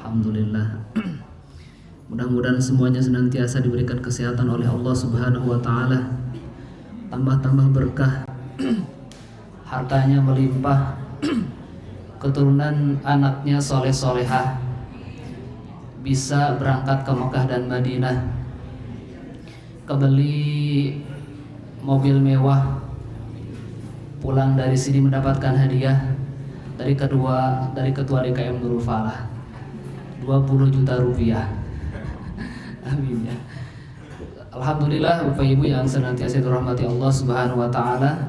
Alhamdulillah. Mudah-mudahan semuanya senantiasa diberikan kesehatan oleh Allah Subhanahu wa taala. Tambah-tambah berkah, hartanya melimpah, keturunan anaknya soleh-solehah, bisa berangkat ke Mekah dan Madinah, kebeli mobil mewah, pulang dari sini mendapatkan hadiah dari ketua DKM Nurul Falah 20 juta rupiah. Amin ya. Alhamdulillah Bapak Ibu yang senantiasa dirahmati Allah Subhanahu wa taala.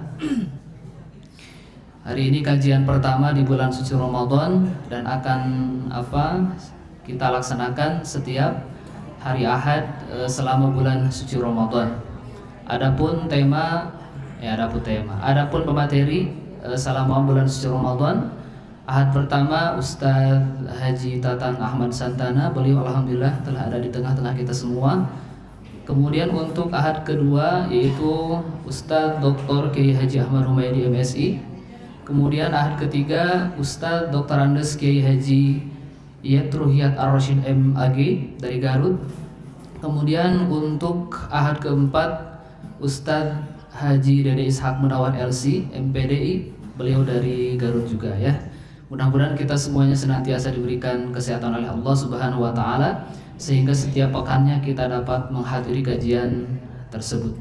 Hari ini kajian pertama di bulan suci Ramadan dan akan kita laksanakan setiap hari Ahad selama bulan suci Ramadan. Adapun pemateri selama bulan suci Ramadan, Ahad pertama Ustadz Haji Tatang Ahmad Santana, beliau alhamdulillah telah ada di tengah-tengah kita semua. Kemudian untuk Ahad kedua yaitu Ustadz Dr. Kiai Haji Ahmad Humaydi MSI. Kemudian Ahad ketiga Ustadz Dr. Andes Kiai Haji Yatruhiyat Ar-Rasyid MAG dari Garut. Kemudian untuk Ahad keempat Ustadz Haji Dede Ishak Munawar LC MPDI, beliau dari Garut juga ya. Mudah-mudahan kita semuanya senantiasa diberikan kesehatan oleh Allah Subhanahu wa taala sehingga setiap pekannya kita dapat menghadiri kajian tersebut.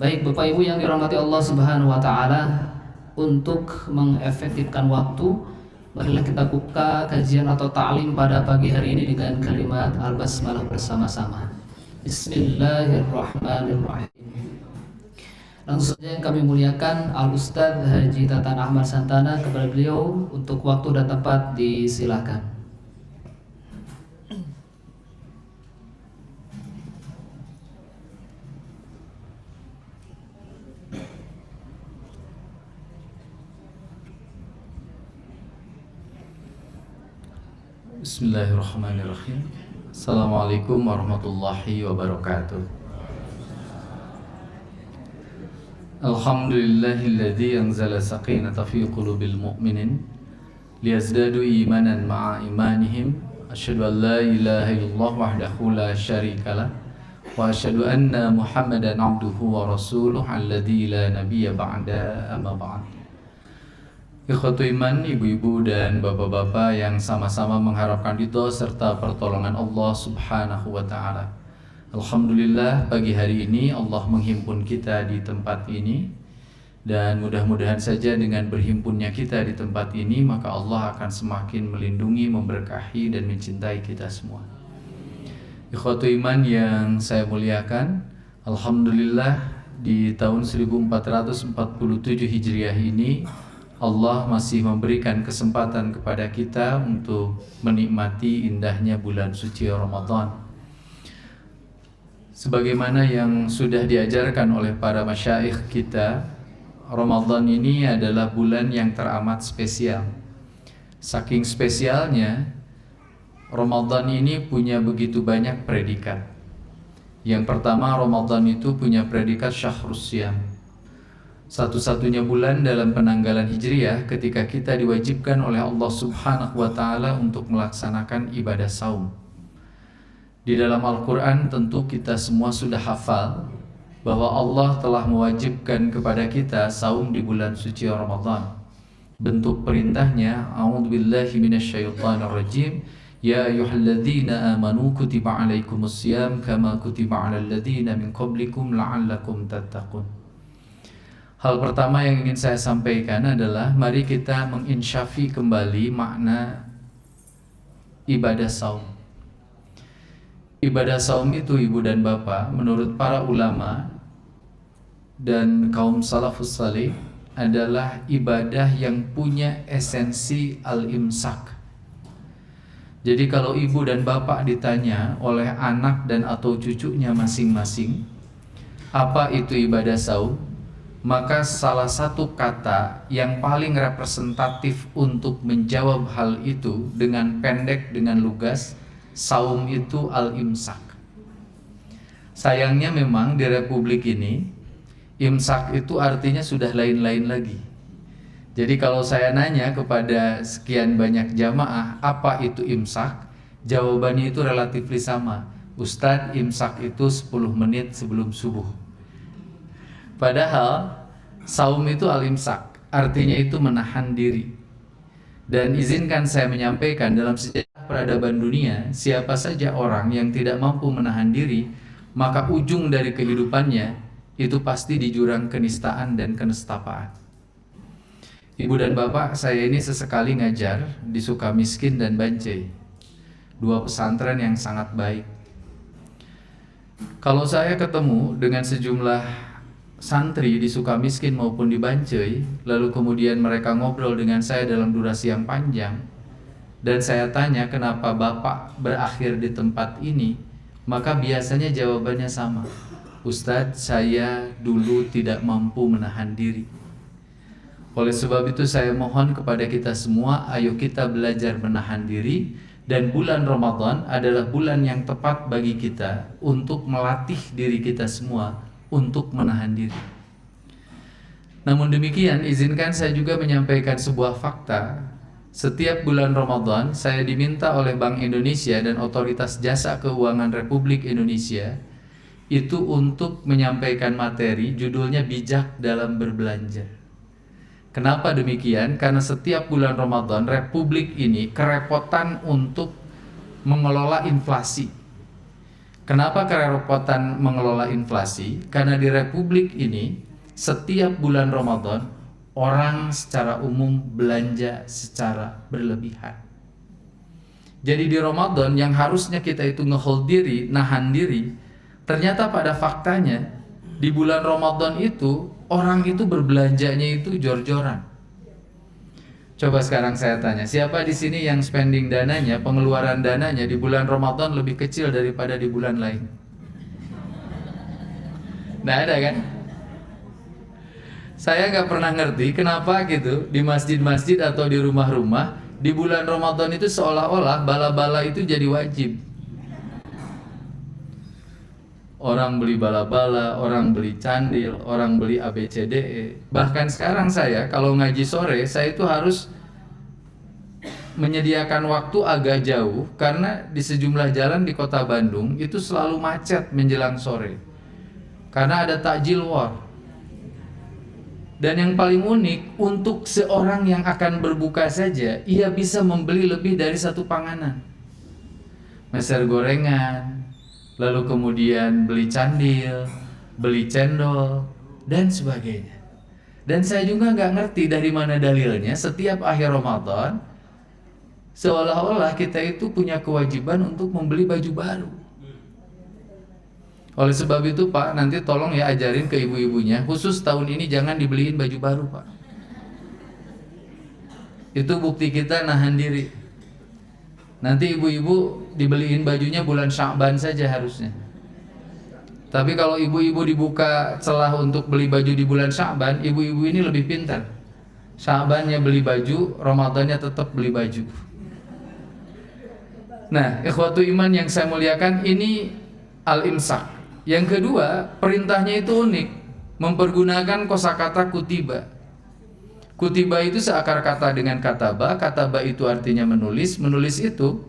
Baik Bapak Ibu yang dirahmati Allah Subhanahu wa taala, untuk mengefektifkan waktu, marilah kita buka kajian atau ta'lim pada pagi hari ini dengan kalimat al-basmalah bersama-sama. Bismillahirrahmanirrahim. Langsung saja yang kami muliakan Al-Ustadz Haji Tatang Ahmad Santana, kepada beliau untuk waktu dan tempat disilakan. Bismillahirrahmanirrahim. Assalamualaikum warahmatullahi wabarakatuh. Alhamdulillahilladzi anzala sakinata fi qulubil mu'minin liyazdadu imanan ma'a imanihim. Asyhadu an la ilaha illallah wahdahu la syarikalah wa asyhadu anna Muhammadan abduhu wa rasuluh alladzi la nabiyya ba'da, amma ba'd. Ikhwatu iman, ibu-ibu dan bapak-bapak yang sama-sama mengharapkan ridho serta pertolongan Allah Subhanahu wa taala. Alhamdulillah pagi hari ini Allah menghimpun kita di tempat ini, dan mudah-mudahan saja dengan berhimpunnya kita di tempat ini maka Allah akan semakin melindungi, memberkahi dan mencintai kita semua. Ikhwatu iman yang saya muliakan, alhamdulillah di tahun 1447 Hijriah ini Allah masih memberikan kesempatan kepada kita untuk menikmati indahnya bulan suci Ramadan. Sebagaimana yang sudah diajarkan oleh para masyayikh kita, Ramadan ini adalah bulan yang teramat spesial. Saking spesialnya, Ramadan ini punya begitu banyak predikat. Yang pertama, Ramadan itu punya predikat Syahrus Syam, satu-satunya bulan dalam penanggalan Hijriah ketika kita diwajibkan oleh Allah Subhanahu wa taala untuk melaksanakan ibadah saum. Di dalam Al-Quran tentu kita semua sudah hafal bahwa Allah telah mewajibkan kepada kita saum di bulan suci Ramadan. Bentuk perintahnya, a'udzubillahi minasyaitonirrajim, ya ayyuhalladzina amanu kutiba alaikumussyam kama kutiba alal ladzina min qablikum la'allakum tattaqun. Hal pertama yang ingin saya sampaikan adalah mari kita menginsyafi kembali makna ibadah saum. Ibadah saum itu, ibu dan bapak, menurut para ulama dan kaum salafus salih adalah ibadah yang punya esensi al-imsak. Jadi kalau ibu dan bapak ditanya oleh anak dan atau cucunya masing-masing, apa itu ibadah saum? Maka salah satu kata yang paling representatif untuk menjawab hal itu dengan pendek, dengan lugas, saum itu al-imsak. Sayangnya memang di Republik ini imsak itu artinya sudah lain-lain lagi. Jadi kalau saya nanya kepada sekian banyak jamaah, apa itu imsak? Jawabannya itu relatif sama. Ustadz, imsak itu 10 menit sebelum subuh. Padahal saum itu al-imsak, artinya itu menahan diri. Dan izinkan saya menyampaikan, dalam sejarah peradaban dunia, siapa saja orang yang tidak mampu menahan diri, maka ujung dari kehidupannya itu pasti di jurang kenistaan dan kenestapaan. Ibu dan bapak, saya ini sesekali ngajar di Sukamiskin dan Bancai, dua pesantren yang sangat baik. Kalau saya ketemu dengan sejumlah santri di Sukamiskin maupun di Bancai, lalu kemudian mereka ngobrol dengan saya dalam durasi yang panjang, dan saya tanya kenapa bapak berakhir di tempat ini, maka biasanya jawabannya sama. Ustadz, saya dulu tidak mampu menahan diri. Oleh sebab itu saya mohon kepada kita semua, ayo kita belajar menahan diri. Dan bulan Ramadan adalah bulan yang tepat bagi kita untuk melatih diri kita semua untuk menahan diri. Namun demikian, izinkan saya juga menyampaikan sebuah fakta. Setiap bulan Ramadan saya diminta oleh Bank Indonesia dan Otoritas Jasa Keuangan Republik Indonesia itu untuk menyampaikan materi, judulnya Bijak dalam Berbelanja. Kenapa demikian? Karena setiap bulan Ramadan Republik ini kerepotan untuk mengelola inflasi. Kenapa kerepotan mengelola inflasi? Karena di Republik ini setiap bulan Ramadan orang secara umum belanja secara berlebihan. Jadi di Ramadan yang harusnya kita itu ngehold diri, nahan diri, ternyata pada faktanya di bulan Ramadan itu orang itu berbelanjanya itu jor-joran. Coba sekarang saya tanya, siapa di sini yang spending dananya, pengeluaran dananya di bulan Ramadan lebih kecil daripada di bulan lain? Nggak ada kan? Saya nggak pernah ngerti kenapa gitu di masjid-masjid atau di rumah-rumah di bulan Ramadan itu seolah-olah bala-bala itu jadi wajib. Orang beli bala-bala, orang beli candil, orang beli ABCDE. Bahkan sekarang saya kalau ngaji sore, saya itu harus menyediakan waktu agak jauh karena di sejumlah jalan di kota Bandung itu selalu macet menjelang sore. Karena ada takjil war. Dan yang paling unik, untuk seorang yang akan berbuka saja, ia bisa membeli lebih dari satu panganan. Meser gorengan, lalu kemudian beli candil, beli cendol, dan sebagainya. Dan saya juga nggak ngerti dari mana dalilnya setiap akhir Ramadan seolah-olah kita itu punya kewajiban untuk membeli baju baru. Oleh sebab itu Pak, nanti tolong ya ajarin ke ibu-ibunya, khusus tahun ini jangan dibeliin baju baru Pak. Itu bukti kita nahan diri. Nanti ibu-ibu dibeliin bajunya bulan Sya'ban saja harusnya. Tapi kalau ibu-ibu dibuka celah untuk beli baju di bulan Sya'ban, ibu-ibu ini lebih pintar. Sya'bannya beli baju, Ramadannya tetap beli baju. Nah, ikhwatu iman yang saya muliakan, ini al-imsak. Yang kedua, perintahnya itu unik, mempergunakan kosakata kutiba. Kutiba itu seakar kata dengan kataba. Kataba itu artinya menulis. Menulis itu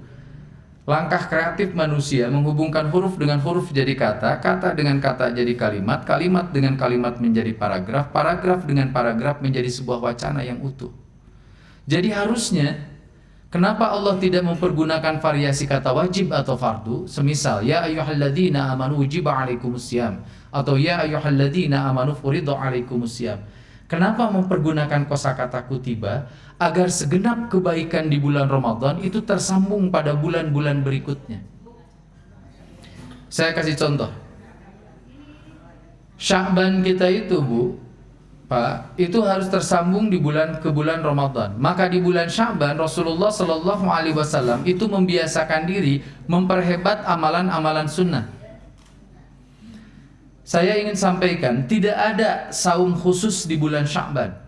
langkah kreatif manusia menghubungkan huruf dengan huruf jadi kata, kata dengan kata jadi kalimat, kalimat dengan kalimat menjadi paragraf, paragraf dengan paragraf menjadi sebuah wacana yang utuh. Jadi harusnya, kenapa Allah tidak mempergunakan variasi kata wajib atau fardu? Semisal, ya ayyuhalladzina amanu wujiba alaikumusiyam, atau ya ayyuhalladzina amanu furidu alaikumusiyam. Kenapa mempergunakan kosakata kutiba? Agar segenap kebaikan di bulan Ramadan itu tersambung pada bulan-bulan berikutnya. Saya kasih contoh. Sya'ban kita itu Bu, Pak, itu harus tersambung di ke bulan Ramadan. Maka di bulan Sya'ban Rasulullah Shallallahu Alaihi Wasallam itu membiasakan diri memperhebat amalan-amalan sunnah. Saya ingin sampaikan, tidak ada saum khusus di bulan Sya'ban.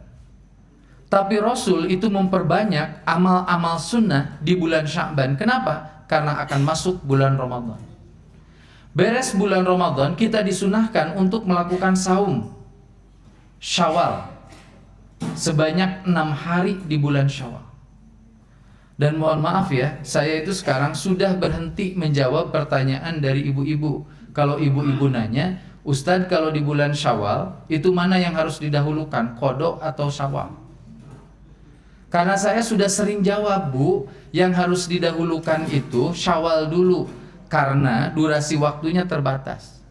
Tapi Rasul itu memperbanyak amal-amal sunnah di bulan Sya'ban. Kenapa? Karena akan masuk bulan Ramadan. Beres bulan Ramadan, kita disunahkan untuk melakukan saum Syawal. sebanyak 6 hari di bulan Syawal. Dan mohon maaf ya, saya itu sekarang sudah berhenti menjawab pertanyaan dari ibu-ibu. Kalau ibu-ibu nanya, Ustadz kalau di bulan Syawal itu mana yang harus didahulukan, Qadha atau Syawal? Karena saya sudah sering jawab, Bu, yang harus didahulukan itu Syawal dulu, karena durasi waktunya terbatas.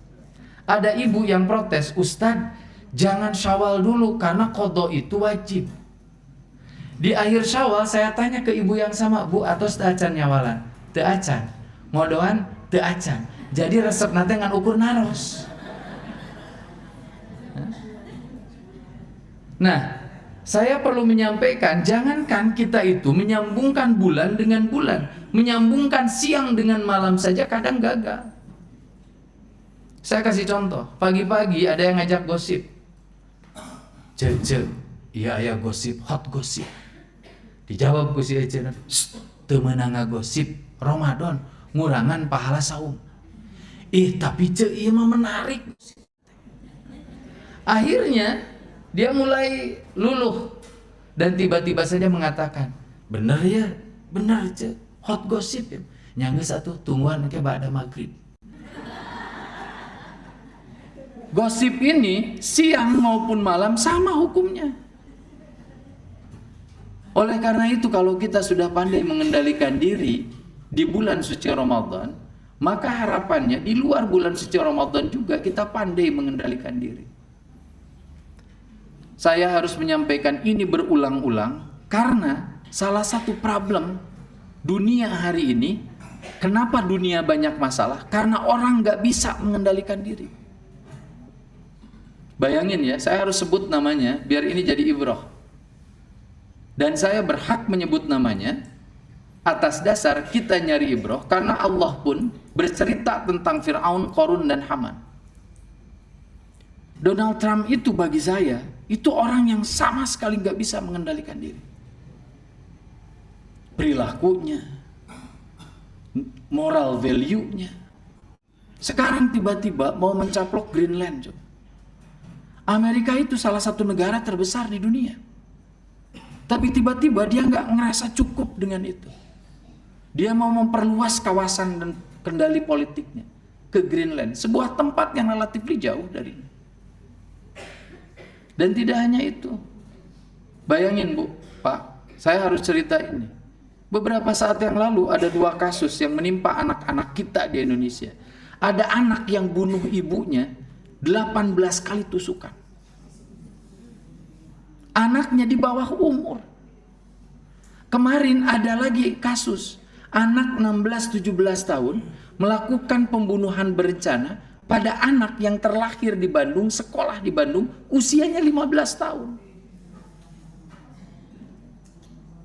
Ada ibu yang protes, Ustadz jangan Syawal dulu karena Qadha itu wajib. Di akhir Syawal saya tanya ke ibu yang sama, Bu, atau acan nyawalan? Teu acan. Ngodoan teu acan. Jadi resep nanti ngan ukur naros. Nah, saya perlu menyampaikan, jangankan kita itu menyambungkan bulan dengan bulan, menyambungkan siang dengan malam saja kadang gagal. Saya kasih contoh, pagi-pagi ada yang ngajak gosip. Iya ya gosip, hot gosip. Dijawab ku si Ece, teu meunang ngagosip, Ramadan ngurangan pahala saum. Tapi ieu mah menarik. Akhirnya dia mulai luluh dan tiba-tiba saja mengatakan, bener ya, bener ce, hot gosip ya. Nyanggeus atuh tungguan ke ba'da maghrib. Gosip ini siang maupun malam sama hukumnya. Oleh karena itu kalau kita sudah pandai mengendalikan diri di bulan suci Ramadan, maka harapannya di luar bulan suci Ramadan juga kita pandai mengendalikan diri. Saya harus menyampaikan ini berulang-ulang karena salah satu problem dunia hari ini, kenapa dunia banyak masalah? Karena orang gak bisa mengendalikan diri. Bayangin ya, saya harus sebut namanya biar ini jadi ibrah. Dan saya berhak menyebut namanya atas dasar kita nyari ibrah karena Allah pun bercerita tentang Fir'aun, Qarun dan Haman. Donald Trump itu bagi saya itu orang yang sama sekali gak bisa mengendalikan diri. Perilakunya, moral value-nya. Sekarang tiba-tiba mau mencaplok Greenland. Amerika itu salah satu negara terbesar di dunia. Tapi tiba-tiba dia nggak ngerasa cukup dengan itu. Dia mau memperluas kawasan dan kendali politiknya ke Greenland, sebuah tempat yang relatif jauh dari. Dan tidak hanya itu. Bayangin Bu, Pak, saya harus cerita ini. Beberapa saat yang lalu ada 2 kasus yang menimpa anak-anak kita di Indonesia. Ada anak yang bunuh ibunya 18 kali tusukan. Anaknya di bawah umur. Kemarin ada lagi kasus anak 16-17 tahun melakukan pembunuhan berencana pada anak yang terlahir di Bandung, sekolah di Bandung, usianya 15 tahun.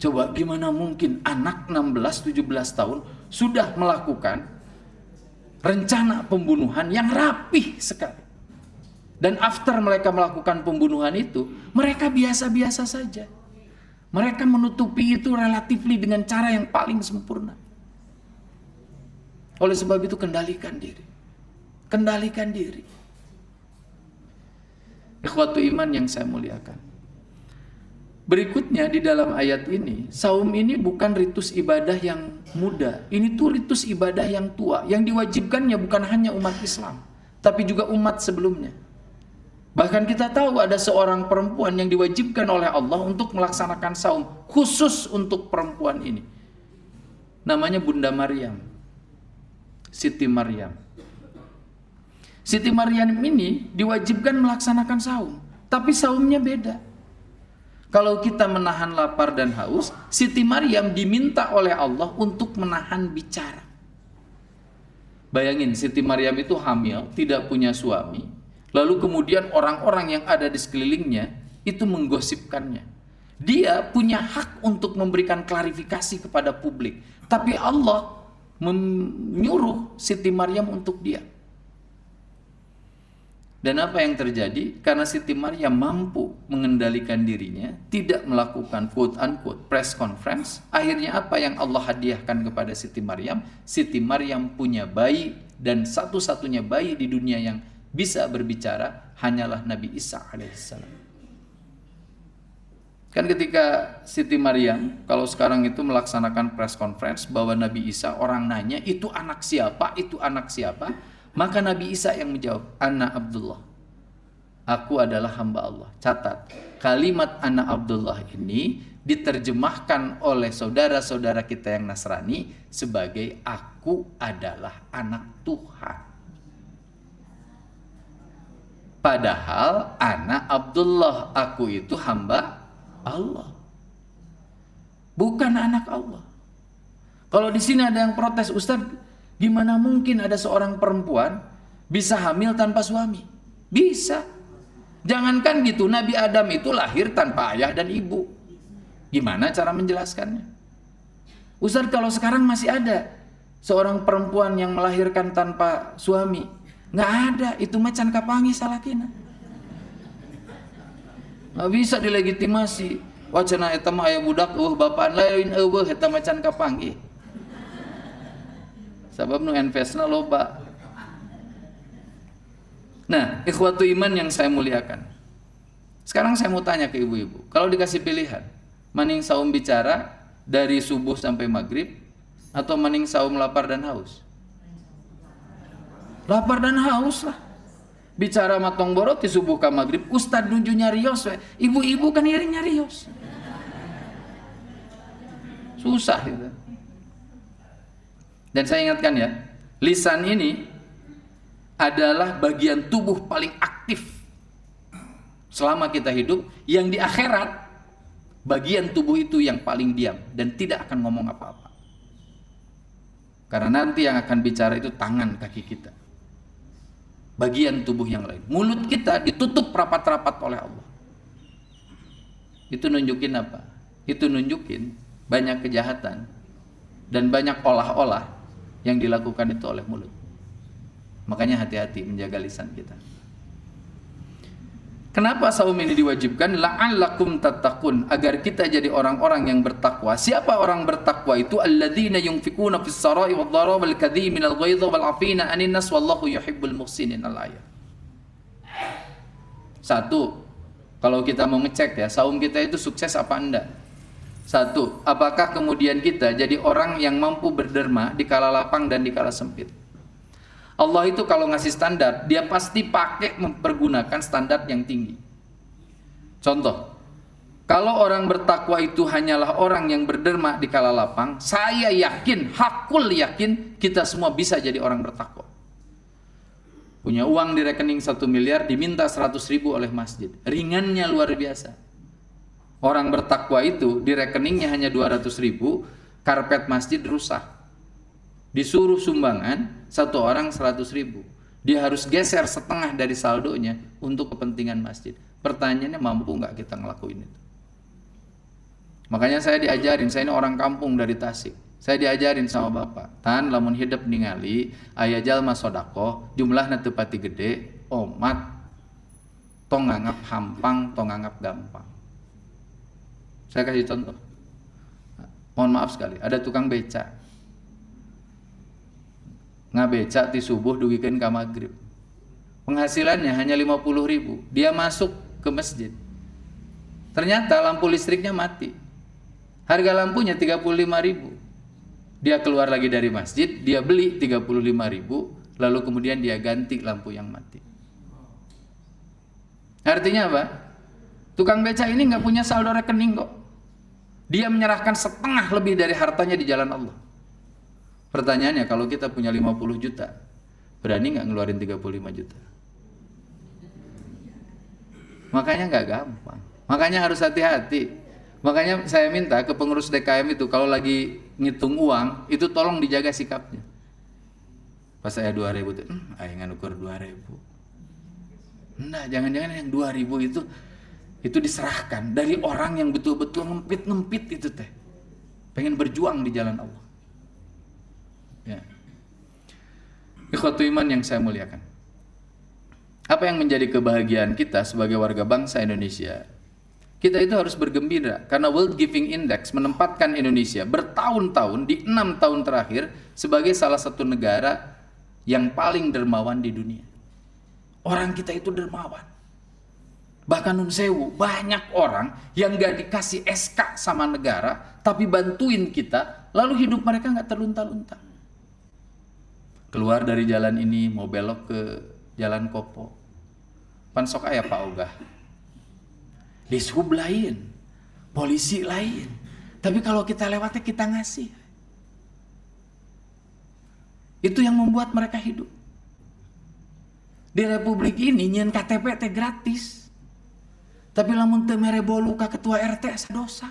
Coba gimana mungkin anak 16-17 tahun sudah melakukan rencana pembunuhan yang rapih sekali. Dan after mereka melakukan pembunuhan itu, mereka biasa-biasa saja. Mereka menutupi itu relatifly dengan cara yang paling sempurna. Oleh sebab itu kendalikan diri. Kendalikan diri. Ikhwatu iman yang saya muliakan. Berikutnya di dalam ayat ini, saum ini bukan ritus ibadah yang muda. Ini tuh ritus ibadah yang tua. Yang diwajibkannya bukan hanya umat Islam, tapi juga umat sebelumnya. Bahkan kita tahu ada seorang perempuan yang diwajibkan oleh Allah untuk melaksanakan saum khusus untuk perempuan ini. Namanya Bunda Maryam, Siti Maryam. Siti Maryam ini diwajibkan melaksanakan saum, tapi saumnya beda. Kalau kita menahan lapar dan haus, Siti Maryam diminta oleh Allah untuk menahan bicara. Bayangin, Siti Maryam itu hamil, tidak punya suami. Lalu kemudian orang-orang yang ada di sekelilingnya itu menggosipkannya. Dia punya hak untuk memberikan klarifikasi kepada publik. Tapi Allah menyuruh Siti Maryam untuk diam. Dan apa yang terjadi? Karena Siti Maryam mampu mengendalikan dirinya, tidak melakukan quote-unquote press conference. Akhirnya apa yang Allah hadiahkan kepada Siti Maryam? Siti Maryam punya bayi, dan satu-satunya bayi di dunia yang bisa berbicara hanyalah Nabi Isa alaihissalam. Kan ketika Siti Maryam kalau sekarang itu melaksanakan press conference bahwa Nabi Isa, orang nanya itu anak siapa, itu anak siapa, maka Nabi Isa yang menjawab, Ana Abdullah, aku adalah hamba Allah. Catat, kalimat Ana Abdullah ini diterjemahkan oleh saudara-saudara kita yang Nasrani sebagai aku adalah anak Tuhan. Padahal Ana Abdullah, aku itu hamba Allah, bukan anak Allah. Kalau di sini ada yang protes, Ustaz, gimana mungkin ada seorang perempuan bisa hamil tanpa suami? Bisa. Jangankan gitu, Nabi Adam itu lahir tanpa ayah dan ibu. Gimana cara menjelaskannya? Ustaz, kalau sekarang masih ada seorang perempuan yang melahirkan tanpa suami, nggak ada, itu macan kapangi salakina. Nggak bisa dilegitimasi. Wacana eta mah aya budak bapaan lain eta macan kapanggih. Sabab nu investna loba. Nah, ikhwatu iman yang saya muliakan. Sekarang saya mau tanya ke ibu-ibu, kalau dikasih pilihan, mending saum bicara dari subuh sampai maghrib atau mending saum lapar dan haus? Lapar dan haus lah. Bicara matong borot di subuh ke maghrib, Ustad nuju nyarios, ibu-ibu kan iri nyarios. Susah gitu. Dan saya ingatkan ya, lisan ini adalah bagian tubuh paling aktif selama kita hidup, yang di akhirat bagian tubuh itu yang paling diam dan tidak akan ngomong apa-apa. Karena nanti yang akan bicara itu tangan kaki kita, bagian tubuh yang lain. Mulut kita ditutup rapat-rapat oleh Allah. Itu nunjukin apa? Itu nunjukin banyak kejahatan dan banyak olah-olah yang dilakukan itu oleh mulut. Makanya hati-hati menjaga lisan kita. Kenapa saum ini diwajibkan? La'allakum tattaqun, agar kita jadi orang-orang yang bertakwa. Siapa orang bertakwa itu? Alladzina yunfikuna fis sarai wad dharra wal kadhiminal ghaidha wal 'afina 'anil nas wallahu yuhibbul muhsinin. Al-ayat. Satu, kalau kita mau ngecek ya, saum kita itu sukses apa enggak? Satu, apakah kemudian kita jadi orang yang mampu berderma di kala lapang dan di kala sempit? Allah itu kalau ngasih standar, dia pasti pakai mempergunakan standar yang tinggi. Contoh, kalau orang bertakwa itu hanyalah orang yang berderma di kala lapang, saya yakin, hakul yakin, kita semua bisa jadi orang bertakwa. Punya uang di rekening 1 miliar, diminta 100.000 oleh masjid. Ringannya luar biasa. Orang bertakwa itu di rekeningnya hanya 200.000, karpet masjid rusak. Disuruh sumbangan, satu orang 100.000. Dia harus geser setengah dari saldonya untuk kepentingan masjid. Pertanyaannya, mampu nggak kita ngelakuin itu? Makanya saya diajarin, saya ini orang kampung dari Tasik. Saya diajarin sama bapak, tan lamun hidup ningali aya jalma sodako, jumlahna teu pati gede, omat tong nganggap hampang, tong nganggap gampang. Saya kasih contoh. Mohon maaf sekali, ada tukang beca. Ngabeca ti subuh duwikeun ka magrib. Penghasilannya hanya 50.000. Dia masuk ke masjid. Ternyata lampu listriknya mati. Harga lampunya 35.000. Dia keluar lagi dari masjid, dia beli 35.000, lalu kemudian dia ganti lampu yang mati. Artinya apa? Tukang beca ini nggak punya saldo rekening kok. Dia menyerahkan setengah lebih dari hartanya di jalan Allah. Pertanyaannya, kalau kita punya 50 juta, berani nggak ngeluarin 35 juta? Makanya nggak gampang. Makanya harus hati-hati. Makanya saya minta ke pengurus DKM itu, kalau lagi ngitung uang, itu tolong dijaga sikapnya. Pas saya 2.000 tuh, ayo ngukur 2.000. Nah, jangan-jangan yang 2.000 itu diserahkan dari orang yang betul-betul ngempit-ngempit itu teh. Pengen berjuang di jalan Allah. Ya. Ikhwatu iman yang saya muliakan. Apa yang menjadi kebahagiaan kita sebagai warga bangsa Indonesia? Kita itu harus bergembira karena World Giving Index menempatkan Indonesia bertahun-tahun di 6 tahun terakhir sebagai salah satu negara yang paling dermawan di dunia. Orang kita itu dermawan. Bahkan nun sewu, banyak orang yang gak dikasih SK sama negara, tapi bantuin kita, lalu hidup mereka gak terlunta-lunta. Keluar dari jalan ini, mau belok ke jalan Kopo. Pansok aya Pak Ogah. Dishub lain, polisi lain. Tapi kalau kita lewatnya kita ngasih. Itu yang membuat mereka hidup. Di Republik ini nyen KTP teh gratis. Tapi lamun teu mere bolu ka ketua RT asa dosa.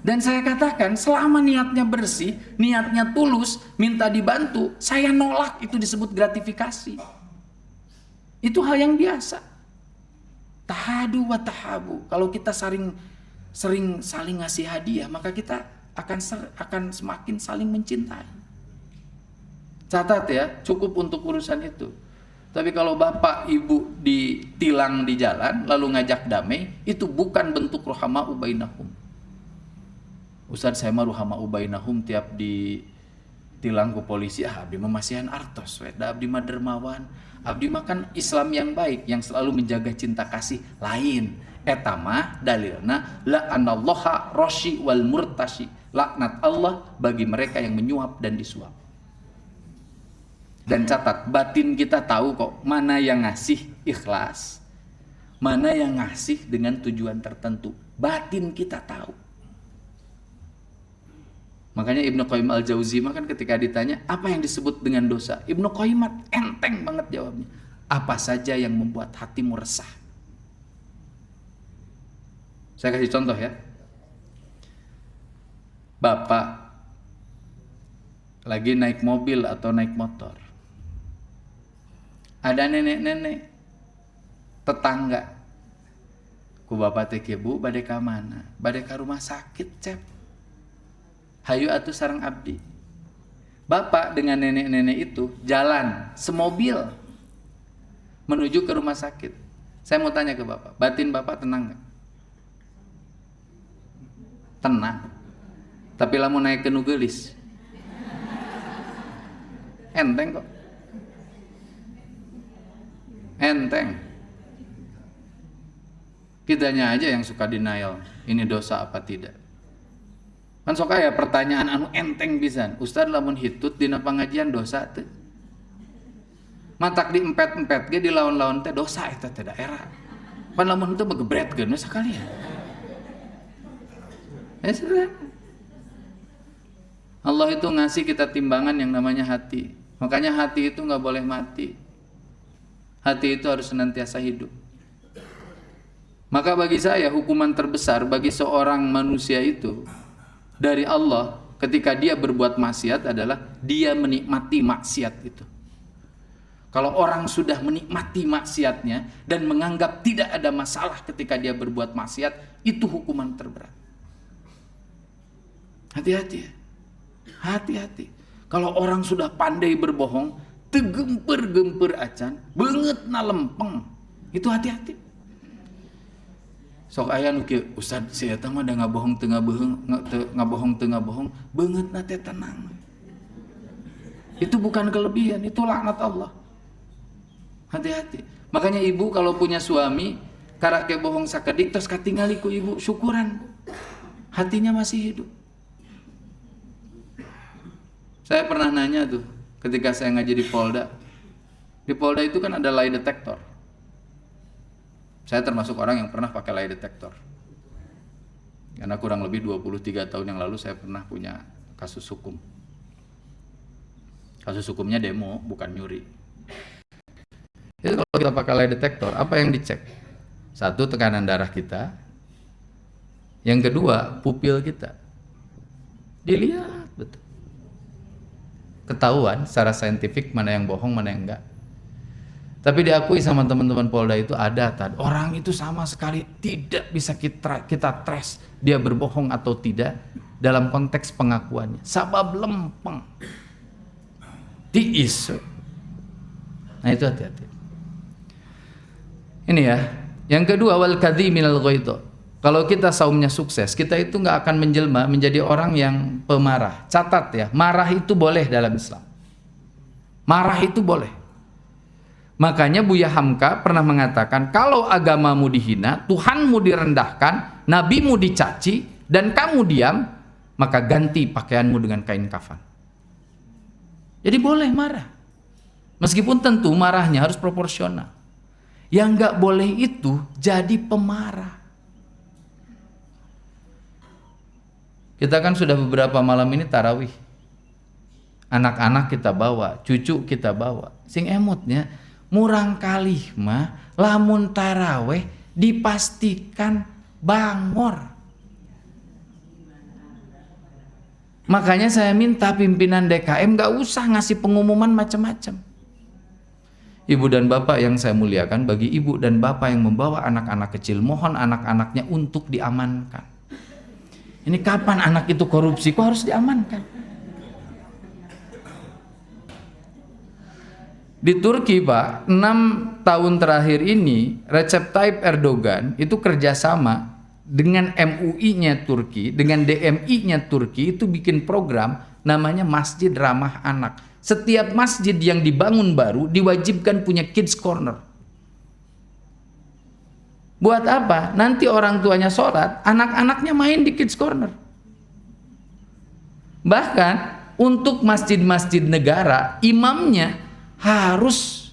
Dan saya katakan selama niatnya bersih, niatnya tulus, minta dibantu, saya nolak itu disebut gratifikasi. Itu hal yang biasa. Tahadu wa tahabu. Kalau kita sering saling ngasih hadiah, maka kita akan semakin saling mencintai. Catat ya, cukup untuk urusan itu. Tapi kalau bapak ibu ditilang di jalan lalu ngajak damai, itu bukan bentuk ruhama'u bainahum. Ustaz, saya mah ruhama'u bainahum tiap ditilang ke polisi, abdi mah masihan artos we, da abdi mah dermawan. Abdi mah kan Islam yang baik, yang selalu menjaga cinta kasih lain. Eta mah dalilna la'anallaha rashi wal murtashi. Laknat Allah bagi mereka yang menyuap dan disuap. Dan catat, batin kita tahu kok mana yang ngasih ikhlas, mana yang ngasih dengan tujuan tertentu. Batin kita tahu. Makanya Ibnu Qayyim al-Jauziyah kan ketika ditanya apa yang disebut dengan dosa, Ibnu Qayyim enteng banget jawabnya. Apa saja yang membuat hatimu resah. Saya kasih contoh ya. Bapak lagi naik mobil atau naik motor. Ada nenek-nenek tetangga. Ku bapak teh bu bade ka mana? Bade ka rumah sakit, cep. Hayu atuh sareng abdi. Bapak dengan nenek-nenek itu jalan semobil menuju ke rumah sakit. Saya mau tanya ke bapak, batin bapak tenang nggak? Tenang. Tapi lamun naik ke nu geulis. Enteng kok. Enteng. Kitanya aja yang suka denial, ini dosa apa tidak. Kan sok aya pertanyaan anu enteng pisan. Ustaz lamun hitut dina pangajian dosa teu? Matak diempet-empet ge di lawan-lawan teh dosa eta teh daerah. Pan lamun teu begebretkeun sakalian. Allah itu ngasih kita timbangan yang namanya hati. Makanya hati itu nggak boleh mati. Hati itu harus senantiasa hidup. Maka bagi saya hukuman terbesar bagi seorang manusia itu dari Allah ketika dia berbuat maksiat adalah dia menikmati maksiat itu. Kalau orang sudah menikmati maksiatnya dan menganggap tidak ada masalah ketika dia berbuat maksiat, itu hukuman terberat. Hati-hati ya. Hati-hati. Kalau orang sudah pandai berbohong, tegempur-gempur acan, banget na lempeng, itu hati-hati. Sok aya nu kieu, Ustaz si eta mah da ngabohong teu ngabohong, banget na teh tenang. Itu bukan kelebihan, itu laknat Allah. Hati-hati. Makanya ibu kalau punya suami karake bohong sakedik terus katingali ku ibu, syukuran. Hatinya masih hidup. Saya pernah nanya tuh ketika saya ngaji di Polda. Di Polda itu kan ada lie detector. Saya termasuk orang yang pernah pakai lie detector. Karena kurang lebih 23 tahun yang lalu saya pernah punya kasus hukum. Kasus hukumnya demo, bukan nyuri. Jadi kalau kita pakai lie detector, apa yang dicek? Satu, tekanan darah kita. Yang kedua, pupil kita. Dilihat betul. Ketahuan secara saintifik mana yang bohong, mana yang enggak. Tapi diakui sama teman-teman Polda itu ada orang itu sama sekali tidak bisa kita trace dia berbohong atau tidak dalam konteks pengakuannya. Sabab lempeng. Diisu. Nah itu hati-hati. Ini ya. Yang kedua, wal kadhiminal ghaidha. Kalau kita saumnya sukses, kita itu nggak akan menjelma menjadi orang yang pemarah. Catat ya, marah itu boleh dalam Islam. Marah itu boleh. Makanya Buya Hamka pernah mengatakan, kalau agamamu dihina, Tuhanmu direndahkan, nabimu dicaci, dan kamu diam, maka ganti pakaianmu dengan kain kafan. Jadi boleh marah. Meskipun tentu marahnya harus proporsional. Yang nggak boleh itu jadi pemarah. Kita kan sudah beberapa malam ini tarawih. Anak-anak kita bawa, cucu kita bawa. Sing emotnya, murang kali mah lamun taraweh dipastikan bangor. Makanya saya minta pimpinan DKM gak usah ngasih pengumuman macam-macam. Ibu dan bapak yang saya muliakan, bagi ibu dan bapak yang membawa anak-anak kecil, mohon anak-anaknya untuk diamankan. Ini kapan anak itu korupsi, kok harus diamankan? Di Turki Pak, 6 tahun terakhir ini Recep Tayyip Erdogan itu kerjasama dengan MUI-nya Turki, dengan DMI-nya Turki, itu bikin program namanya Masjid Ramah Anak. Setiap masjid yang dibangun baru diwajibkan punya kids corner. Buat apa? Nanti orang tuanya sholat, anak-anaknya main di kids corner. Bahkan untuk masjid-masjid negara, imamnya harus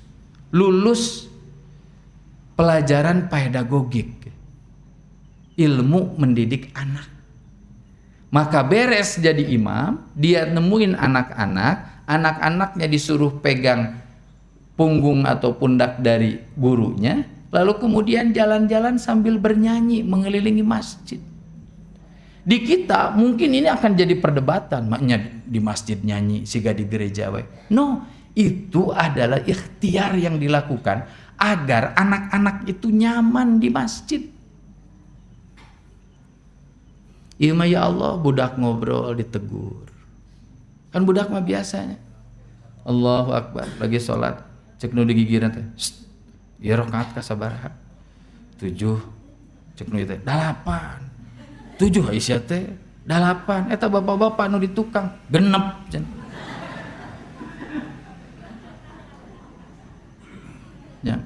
lulus pelajaran pedagogik, ilmu mendidik anak. Maka beres jadi imam, dia nemuin anak-anak, anak-anaknya disuruh pegang punggung atau pundak dari gurunya, lalu kemudian jalan-jalan sambil bernyanyi mengelilingi masjid. Di kita mungkin ini akan jadi perdebatan, maknya di masjid nyanyi siga di gereja we. No, itu adalah ikhtiar yang dilakukan agar anak-anak itu nyaman di masjid. Iya mah ya Allah, budak ngobrol ditegur. Kan budak mah biasanya. Allahu Akbar, lagi sholat, cek nu digigiran teh. Ieu rakaat ka sabaraha? 7. Cek nu teh 8. 7 Aisyah teh 8. Eta bapak-bapak nu di tukang genep. Ya.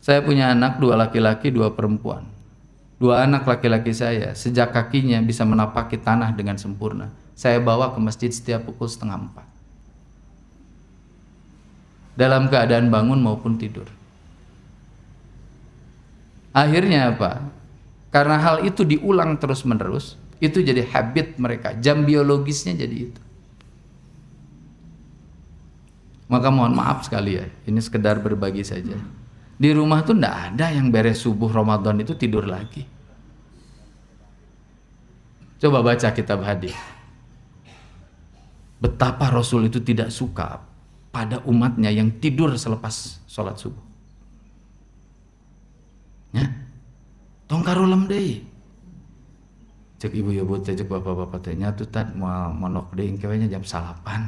Saya punya anak 2 laki-laki 2 perempuan. 2 anak laki-laki saya sejak kakinya bisa menapaki tanah dengan sempurna, saya bawa ke masjid setiap pukul 3:30 dalam keadaan bangun maupun tidur. Akhirnya apa? Karena hal itu diulang terus menerus, itu jadi habit mereka, jam biologisnya jadi itu. Maka mohon maaf sekali ya, ini sekedar berbagi saja. Di rumah tuh ndak ada yang beres subuh Ramadan itu tidur lagi. Coba baca kitab hadis. Betapa Rasul itu tidak suka pada umatnya yang tidur selepas sholat subuh. Ya, tong karulem deui. Cek ibu-ibu teh, cek bapak-bapak teh nya tuh tad moal monok deui kayaknya jam 8.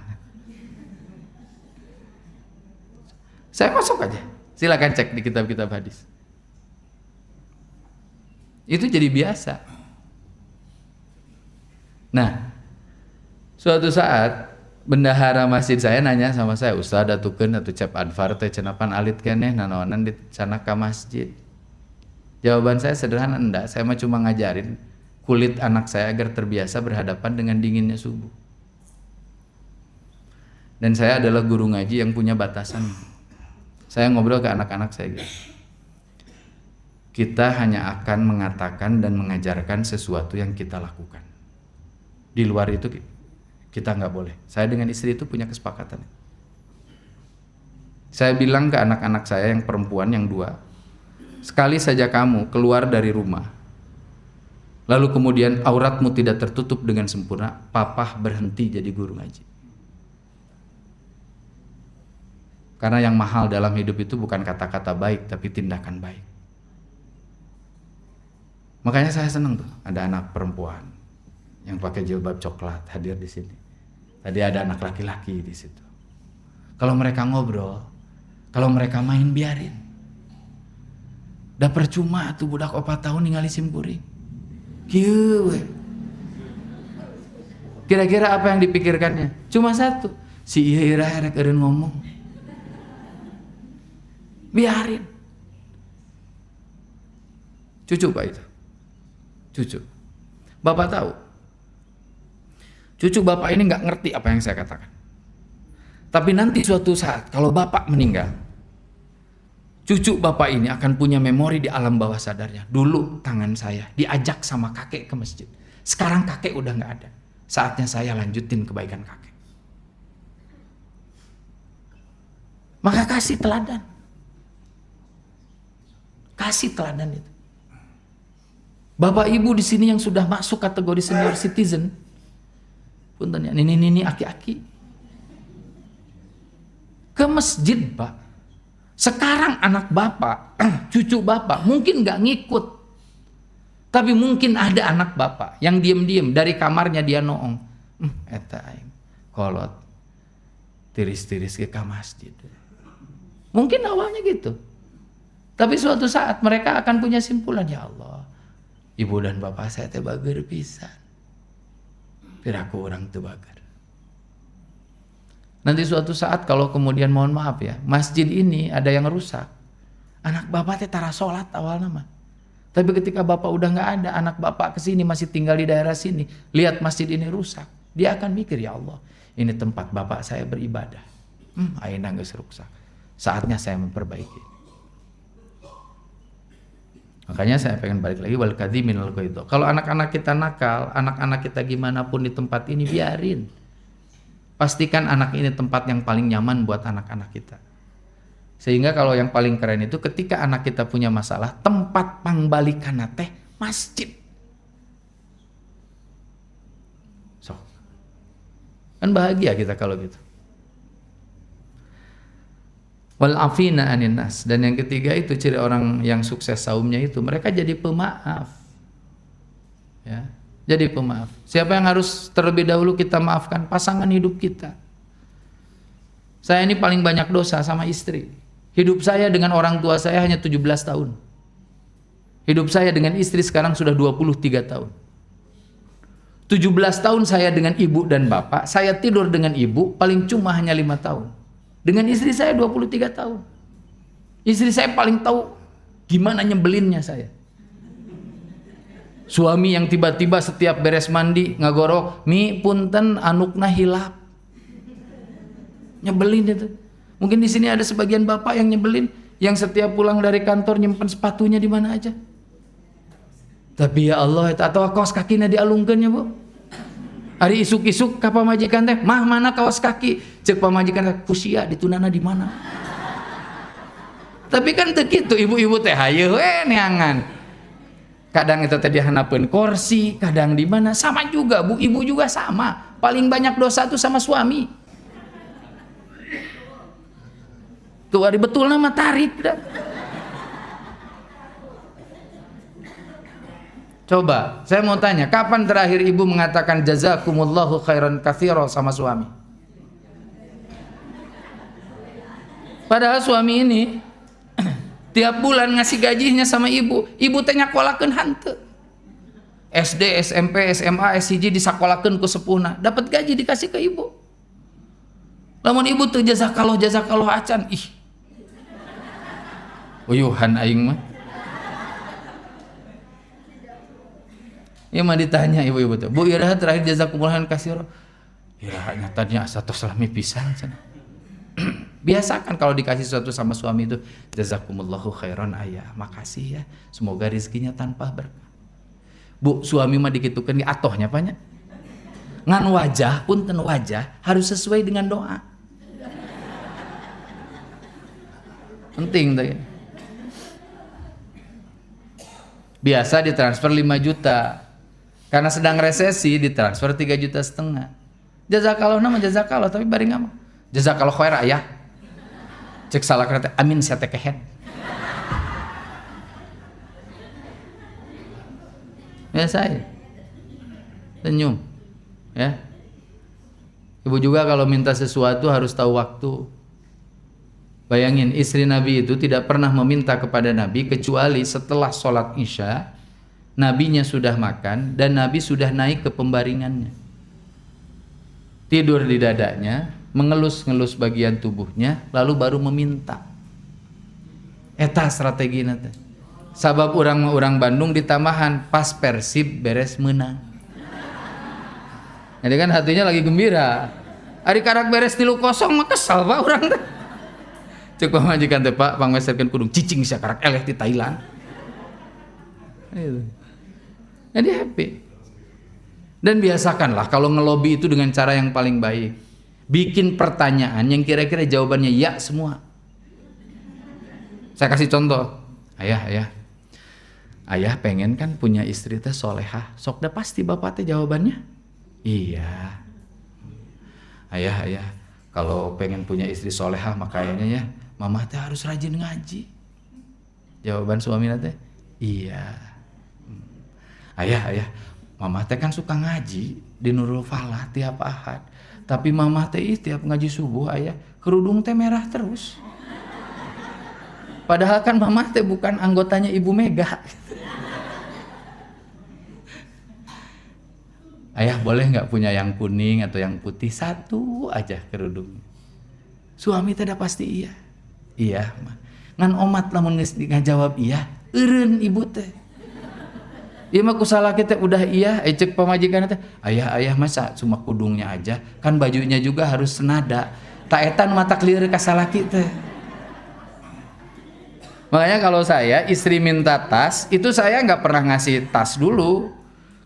Saya masuk aja. Silakan cek di kitab-kitab hadis. Itu jadi biasa. Nah, suatu saat bendahara masjid saya nanya sama saya, "Ustaz atukeun atuh Cep Anfar teh cenah alit keneh nanaonan di sana ka masjid?" Jawaban saya sederhana, enggak, saya mah cuma ngajarin kulit anak saya agar terbiasa berhadapan dengan dinginnya subuh. Dan saya adalah guru ngaji yang punya batasan. Saya ngobrol ke anak-anak saya gitu. Kita hanya akan mengatakan dan mengajarkan sesuatu yang kita lakukan. Di luar itu kita nggak boleh. Saya dengan istri itu punya kesepakatan. Saya bilang ke anak-anak saya yang perempuan yang 2, sekali saja kamu keluar dari rumah, lalu kemudian auratmu tidak tertutup dengan sempurna, papa berhenti jadi guru ngaji. Karena yang mahal dalam hidup itu bukan kata-kata baik, tapi tindakan baik. Makanya saya senang tuh ada anak perempuan yang pakai jilbab coklat hadir di sini. Tadi ada anak laki-laki di situ. Kalau mereka ngobrol, kalau mereka main, biarin. Da percuma tuh budak 4 tahun ningali simkuring. Kieu we. Kira-kira apa yang dipikirkannya? Cuma satu. Si iya rek eureun ngomong. Biarin. Cucu Pak itu. Cucu. Bapak tahu. Cucu Bapak ini nggak ngerti apa yang saya katakan. Tapi nanti suatu saat kalau Bapak meninggal, cucu Bapak ini akan punya memori di alam bawah sadarnya. Dulu tangan saya diajak sama kakek ke masjid. Sekarang kakek udah nggak ada. Saatnya saya lanjutin kebaikan kakek. Maka kasih teladan. Kasih teladan itu. Bapak Ibu di sini yang sudah masuk kategori senior citizen, punten ya, ini aki-aki. Ke masjid, Pak. Sekarang anak Bapak, cucu Bapak mungkin nggak ngikut. Tapi mungkin ada anak Bapak yang diem-diem dari kamarnya dia noong. Eta aing kolot tiris-tiris ke masjid. Mungkin awalnya gitu. Tapi suatu saat mereka akan punya simpulan, ya Allah, ibu dan bapak saya teh bager pisan. Piraku orang teu bager. Nanti suatu saat kalau kemudian mohon maaf ya, masjid ini ada yang rusak. Anak bapak teh tara salat awal nama. Tapi ketika bapak udah nggak ada, anak bapak kesini masih tinggal di daerah sini, lihat masjid ini rusak, dia akan mikir, ya Allah, ini tempat bapak saya beribadah. Ayeuna geus rusak. Saatnya saya memperbaiki. Makanya saya pengen balik lagi wal kadhiminal ghaidha. Kalau anak-anak kita nakal, anak-anak kita gimana pun di tempat ini biarin. Pastikan anak ini tempat yang paling nyaman buat anak-anak kita. Sehingga kalau yang paling keren itu ketika anak kita punya masalah, tempat pangbalikan teh masjid. So. Kan bahagia kita kalau gitu. Wal afina anin nas. Dan yang ketiga itu ciri orang yang sukses saumnya itu mereka jadi pemaaf. Ya, jadi pemaaf. Siapa yang harus terlebih dahulu kita maafkan? Pasangan hidup kita. Saya ini paling banyak dosa sama istri. Hidup saya dengan orang tua saya hanya 17 tahun. Hidup saya dengan istri sekarang sudah 23 tahun. 17 tahun saya dengan ibu dan bapak, saya tidur dengan ibu paling cuma hanya 5 tahun. Dengan istri saya 23 tahun. Istri saya paling tahu gimana nyebelinnya saya. Suami yang tiba-tiba setiap beres mandi ngagorok, "Mi punten anukna hilap." Nyebelin itu. Mungkin di sini ada sebagian bapak yang nyebelin, yang setiap pulang dari kantor nyimpen sepatunya di mana aja. Tapi ya Allah, atau kaos kakinya dialungkeun ya, Bu. Hari isuk-isuk ka pamajikan teh, "Mah, mana kaos kaki?" Cek pamajikan teh, "Kusia ditunana di mana?" Tapi kan teu kitu ibu-ibu teh hayeun we neangan. Kadang itu teh dihanapeun kursi, kadang di mana, sama juga Bu, ibu juga sama. Paling banyak dosa tuh sama suami. Tuh ari betul nama tarik dah. Coba, saya mau tanya, kapan terakhir ibu mengatakan jazakumullahu khairan katsira sama suami? Padahal suami ini tiap bulan ngasih gajinya sama ibu. Ibu teh nyakolakeun hanteu. SD, SMP, SMA, SCG disakolakeun ku sepuhna, dapat gaji dikasih ke ibu. Lamun ibu teu jazakallah acan, ih. Uyuhan aing mah. Ya mah ditanya ibu-ibu tuh, "Bu Iraha terakhir jazakumullah katsira." Iraha nyatanya asa tos lami pisan cenah. Biasakan kalau dikasih sesuatu sama suami itu, jazakumullahu khairan ayah, makasih ya, semoga rezekinya tanpa berkah. Bu, suami mah dikitukeun atohnya banyak. Ngan wajah punten wajah harus sesuai dengan doa. Penting tuh ya. Biasa ditransfer 5 juta. Karena sedang resesi ditransfer 3,5 juta. Jazakallah nama jazakallah, tapi bari ngama. Jazakallah khair ayah. Cek salah kata amin saya teh kehen. Ya saya senyum. Ya. Ibu juga kalau minta sesuatu harus tahu waktu. Bayangin istri Nabi itu tidak pernah meminta kepada Nabi kecuali setelah sholat Isya, Nabinya sudah makan dan Nabi sudah naik ke pembaringannya. Tidur di dadanya, mengelus-ngelus bagian tubuhnya, lalu baru meminta. Eta strategi nanti. Sabab orang Bandung ditamahan pas Persib beres menang. Jadi kan hatinya lagi gembira. Ari karak beres 3-0 mah kesal Pak urang teh. Cek pamajikan teh Pak pangmeserkeun kudung cicing sia karak eleh di Thailand. Itu. Jadi happy. Dan biasakanlah kalau ngelobi itu dengan cara yang paling baik. Bikin pertanyaan yang kira-kira jawabannya ya semua. Saya kasih contoh. Ayah pengen kan punya istri teh solehah. Sok dah pasti bapak teh jawabannya iya. Ayah kalau pengen punya istri solehah makanya ya mama teh harus rajin ngaji. Jawaban suami teh iya. Ayah mama teh kan suka ngaji di Nurul Falah tiap Ahad. Tapi mama teh tiap ngaji subuh ayah kerudung teh merah terus. Padahal kan mama teh bukan anggotanya Ibu Mega. Ayah boleh nggak punya yang kuning atau yang putih? Satu aja kerudung. Suami teh pasti iya. Iya mah. Ngan omat lamun ngajawab iya, eureun ibu teh. Ieu mah kusalah kita udah iya, cek pamajikan teh. Ayah masa cuma kudungnya aja, kan bajunya juga harus senada. Tak etan mata clear ka salaki teh. Makanya kalau saya istri minta tas, itu saya nggak pernah ngasih tas dulu.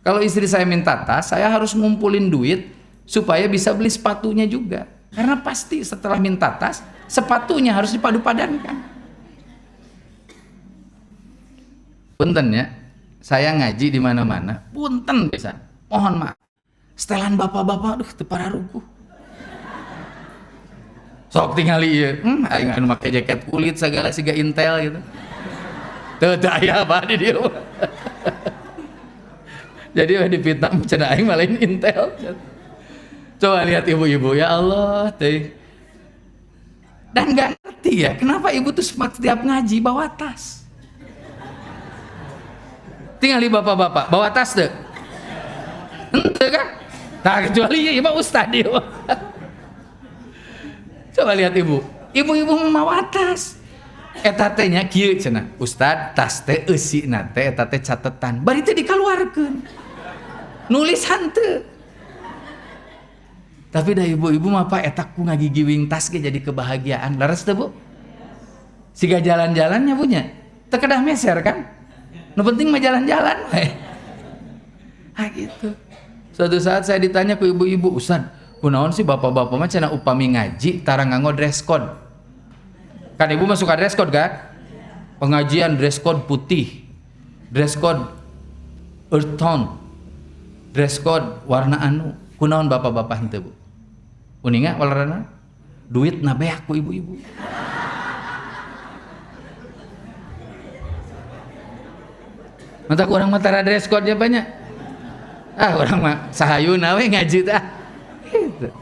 Kalau istri saya minta tas, saya harus ngumpulin duit supaya bisa beli sepatunya juga. Karena pasti setelah minta tas, sepatunya harus dipadu-padankan. Punten ya, saya ngaji di mana-mana. Punten bisa. Mohon maaf. Setelan bapak-bapak, teu pararuku. Sok tingali ieu. Aing anu make jaket kulit segala siga Intel gitu. Teu aya apa di dieu. Jadi dipitnah cenah aing malain Intel. Coba lihat ibu-ibu ya Allah teh. Dan gak ngerti ya kenapa ibu tuh setiap ngaji bawa tas. Tingali bapak-bapak bawa tas teu? Henteu kan? Nah kecuali ieu mah ustad ieu. Coba lihat ibu. Ibu-ibu memawa tas. Eta teh nya kieu cenah. Ustad tas teh eusina teh eta teh catetan. Bari teh dikaluarkeun. Nulis henteu. Tapi dah ibu-ibu mah Pak eta ku ngagigiwing tas ge jadi kebahagiaan. Laras teu Bu? Siga jalan-jalannya punya. Teu kedah meser kan? Nu penting mah jalan-jalan we. Gitu. Suatu saat saya ditanya ke ibu-ibu, "Ustad, kunaon sih bapak-bapak mah cenah upami ngaji tara nganggo dress code?" Kan ibu mah suka dress code kan? Pengajian dress code putih. Dress code earth tone. Dress code warna anu. Kunaon bapak-bapak henteu Bu? Uninga walarana? Duit na beak ku ibu-ibu. Mata ku urang mah tara dress code-nya banyak. Orang mah sahayuna we ngaji tah. Gitu.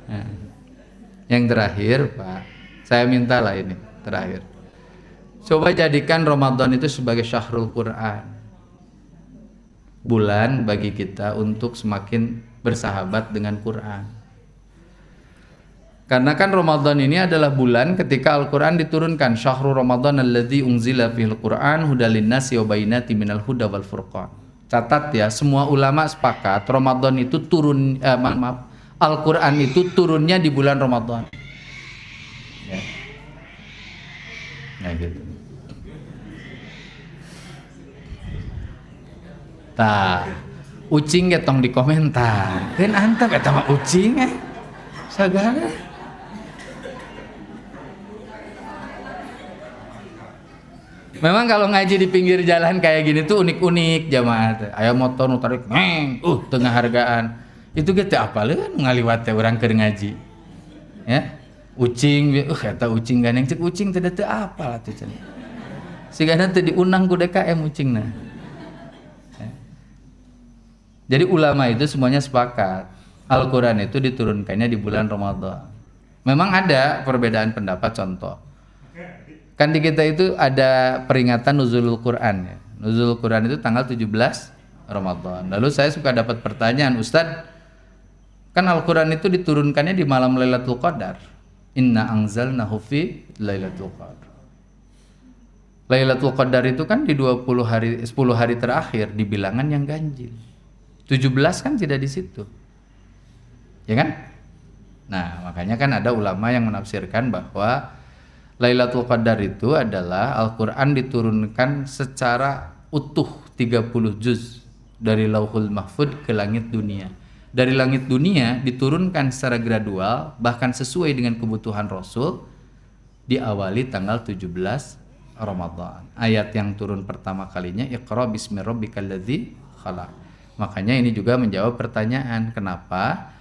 Nah, yang terakhir Pak, saya mintalah ini terakhir. Coba jadikan Ramadan itu sebagai syahrul Quran. Bulan bagi kita untuk semakin bersahabat dengan Quran. Karena kan Ramadan ini adalah bulan ketika Al-Quran diturunkan. Syahrul Ramadan alladzi unzila fihil Quran hudal linnasi wa bayyinatin minal huda wal furqan. Catat ya, semua ulama sepakat Ramadan itu turun Al-Quran itu turunnya di bulan Ramadan. Ya. Nah gitu. Tah, ucing getong di komentar. Kan antep eta mah ucing sagala. Memang kalau ngaji di pinggir jalan kayak gini tuh unik-unik jamaah. Aya motor nu tarik tengah hargaan. Itu ge teu apaleun ngaliwat teh urang keur ngaji. Ya. Ucing eta ucing ganeng cek ucing teh teu apal atuh cenah. Sigana teu diundang ku DKM ucingna. Ya. Jadi ulama itu semuanya sepakat Al-Qur'an itu diturunkannya di bulan Ramadan. Memang ada perbedaan pendapat, contoh. Kan di kita itu ada peringatan Nuzulul Quran ya. Nuzulul Quran itu tanggal 17 Ramadan. Lalu saya suka dapat pertanyaan, Ustadz, Kan Al-Quran itu diturunkannya di malam Lailatul Qadar. Inna anzalnahu fi Lailatul Qadar. Lailatul Qadar itu kan di 10 hari terakhir di bilangan yang ganjil. 17 kan tidak di situ. Ya kan? Nah, makanya kan ada ulama yang menafsirkan bahwa Lailatul Qadar itu adalah Al-Quran diturunkan secara utuh 30 juz dari Lauhul Mahfud ke langit dunia. Dari langit dunia diturunkan secara gradual, bahkan sesuai dengan kebutuhan Rasul, diawali tanggal 17 Ramadan. Ayat yang turun pertama kalinya Iqra bismi rabbikal ladzi khalaq. Makanya ini juga menjawab pertanyaan kenapa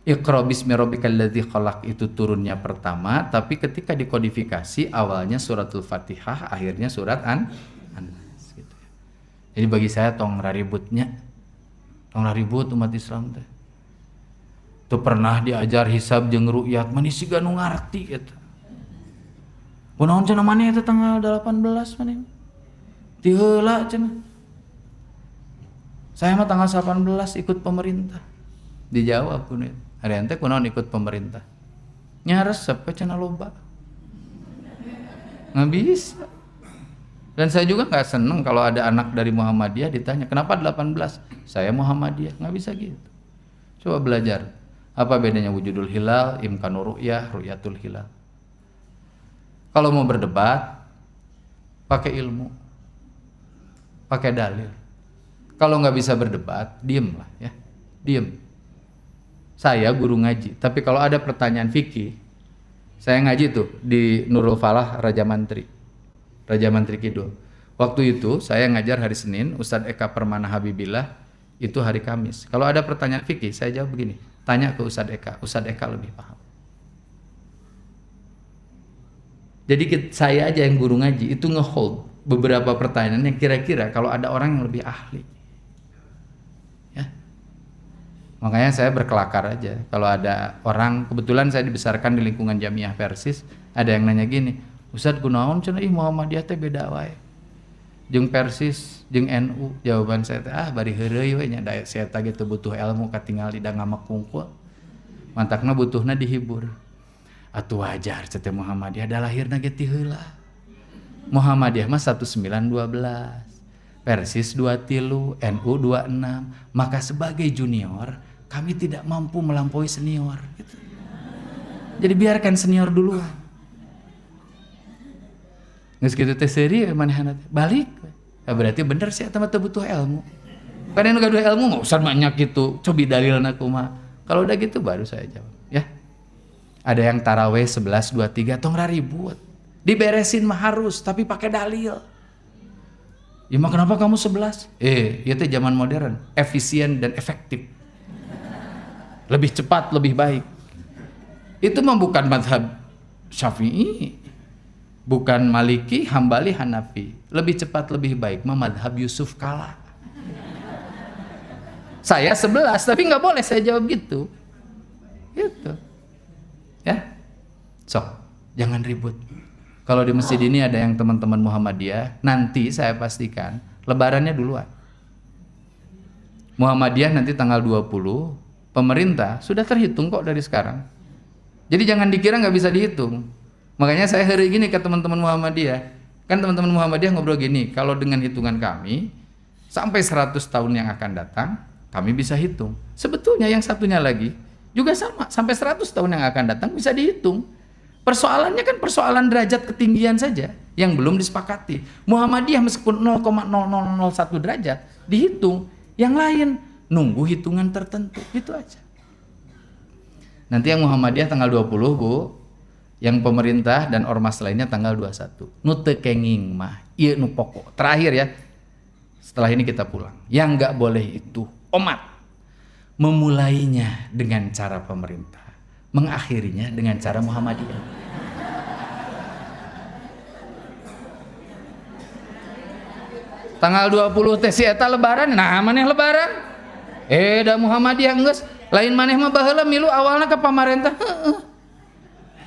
Iqra bismi rabbikal ladzi khalaq itu turunnya pertama, tapi ketika dikodifikasi awalnya suratul Fatihah, akhirnya surat An-Nas gitu. Jadi bagi saya tong raributnya. Tong raribut umat Islam teh. Tuh pernah diajar hisab jeung ru'yat mani siga nu ngarti eta. Kunaon cenah maneh eta tanggal 18 maneh? Ti heula cenah. Saya mah tanggal 18 ikut pemerintah. Dijawab kunaon. Ari ente kunaon ikut pemerintah? Nya resep ke cenah loba. Nggak bisa. Dan saya juga nggak seneng kalau ada anak dari Muhammadiyah ditanya, kenapa 18? Saya Muhammadiyah. Nggak bisa gitu. Coba belajar. Apa bedanya wujudul hilal, imkanur ru'yah, ru'yatul hilal. Kalau mau berdebat, pakai ilmu, pakai dalil. Kalau nggak bisa berdebat, diem lah ya, diem. Saya guru ngaji, tapi kalau ada pertanyaan fikih, saya ngaji tuh di Nurul Falah Raja Mantri Kidul. Waktu itu saya ngajar hari Senin, Ustadz Eka Permana Habibillah itu hari Kamis. Kalau ada pertanyaan fikih, saya jawab begini, tanya ke Ustadz Eka lebih paham. Jadi saya aja yang guru ngaji itu nge-hold beberapa pertanyaan yang kira-kira kalau ada orang yang lebih ahli. Ya. Makanya saya berkelakar aja. Kalau ada orang, kebetulan saya dibesarkan di lingkungan Jamiah Persis, ada yang nanya gini, Ustadz kunaon cenah ih Muhammadiyah teh beda wae. Jeung Persis, jeung NU. Jawaban saya teh bari heureuy we nya da saya teh teu butuh ilmu katinggal di ngamak kungkul. Mantakna butuhna dihibur. Atuh wajar cete Muhammadiyah da lahirna ge ti heula. Muhammadiyah mah 1912, Persis 23, NU 26. Maka sebagai junior kami tidak mampu melampaui senior gitu. Jadi biarkan senior duluan. Geus kitu teh seuri manehna teh balik. Ya berarti bener sih eta mah teu butuh ilmu. Kan anu gaduh ilmu mah usah banyak gitu. Cobi dalilna kumaha. Kalau udah gitu baru saya jawab, ya. Ada yang taraweh 11, 23, tong raribut. Diberesin mah harus, tapi pakai dalil. Ya mah kenapa kamu 11? Ya teh zaman modern, efisien dan efektif. Lebih cepat, lebih baik. Itu mah bukan mazhab Syafi'i, bukan Maliki, Hambali, Hanafi. Lebih cepat, lebih baik mah mazhab Yusuf Kala. Saya 11, tapi nggak boleh saya jawab gitu. Gitu. Ya, sok, jangan ribut. Kalau di masjid ini ada yang teman-teman Muhammadiyah, nanti saya pastikan lebarannya duluan. Muhammadiyah nanti tanggal 20, pemerintah sudah terhitung kok dari sekarang. Jadi jangan dikira nggak bisa dihitung. Makanya saya hari gini ke teman-teman Muhammadiyah, kan teman-teman Muhammadiyah ngobrol gini, kalau dengan hitungan kami, sampai 100 tahun yang akan datang, kami bisa hitung. Sebetulnya yang satunya lagi, juga sama, sampai 100 tahun yang akan datang bisa dihitung. Persoalannya kan persoalan derajat ketinggian saja yang belum disepakati. Muhammadiyah meskipun 0,0001 derajat dihitung, yang lain nunggu hitungan tertentu, gitu aja. Nanti yang Muhammadiyah tanggal 20, Bu, yang pemerintah dan ormas lainnya tanggal 21. Nu teu kenging mah, ieu nu pokok. Terakhir ya, setelah ini kita pulang. Yang nggak boleh itu umat. Memulainya dengan cara pemerintah, mengakhirinya dengan cara Muhammadiyah. Tanggal 20 teh si eta lebaran, nah maneh lebaran. Da Muhammadiyah geus, lain maneh mah baheula milu awalna ke pamarentah.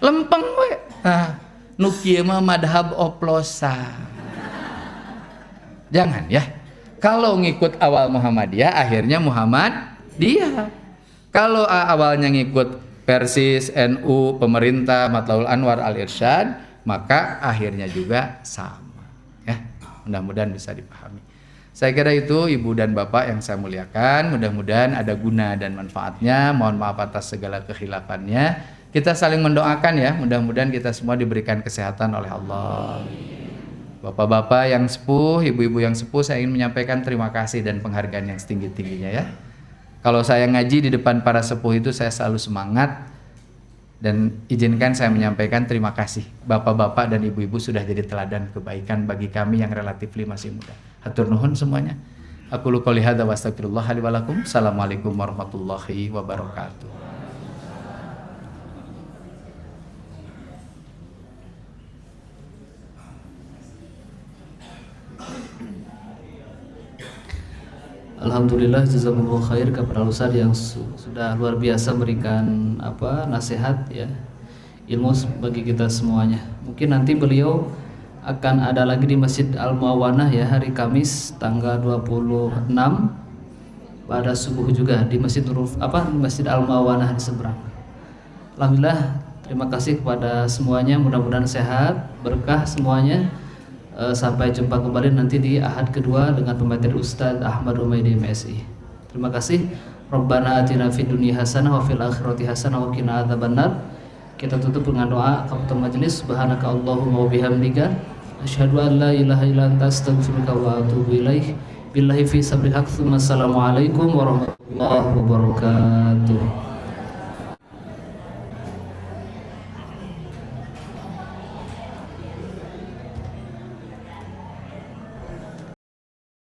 Lempeng we. Nah, nu kieu mah madhab oplosan. Jangan ya. Kalau ngikut awal Muhammadiyah, akhirnya Muhammad dia. Kalau awalnya ngikut Persis, NU, pemerintah, Matlaul Anwar, Al-Irsyad, maka akhirnya juga sama. Ya, mudah-mudahan bisa dipahami. Saya kira itu Ibu dan Bapak yang saya muliakan. Mudah-mudahan ada guna dan manfaatnya. Mohon maaf atas segala kekhilafannya. Kita saling mendoakan ya. Mudah-mudahan kita semua diberikan kesehatan oleh Allah. Bapak-bapak yang sepuh, ibu-ibu yang sepuh, saya ingin menyampaikan terima kasih dan penghargaan yang setinggi-tingginya ya. Kalau saya ngaji di depan para sepuh itu saya selalu semangat, dan izinkan saya menyampaikan terima kasih. Bapak-bapak dan ibu-ibu sudah jadi teladan kebaikan bagi kami yang relatif masih muda. Hatur nuhun semuanya. Aku qouli hadza wa astagfirullah li wa lakum. Assalamualaikum warahmatullahi wabarakatuh. Alhamdulillah, jazakumullah khair kepada Ustaz yang sudah luar biasa memberikan nasihat ya, ilmu bagi kita semuanya. Mungkin nanti beliau akan ada lagi di Masjid Al-Muawanah ya, hari Kamis tanggal 26 pada subuh juga di Masjid Masjid Al-Muawanah di seberang. Alhamdulillah, terima kasih kepada semuanya, mudah-mudahan sehat, berkah semuanya. Sampai jumpa kembali nanti di Ahad kedua dengan pemateri Ustaz Ahmad Umaidi MSI. Terima kasih. Rabbana atina fid dunya hasanah wa fil akhirati hasanah wa qina adzabannar. Kita tutup dengan doa kafatul majelis. Subhanaka Allahumma wa bihamdika asyhadu an la ilaha illa anta astaghfiruka wa atubu ilaik. Billahi fi sabril haq. Assalamualaikum warahmatullahi wabarakatuh.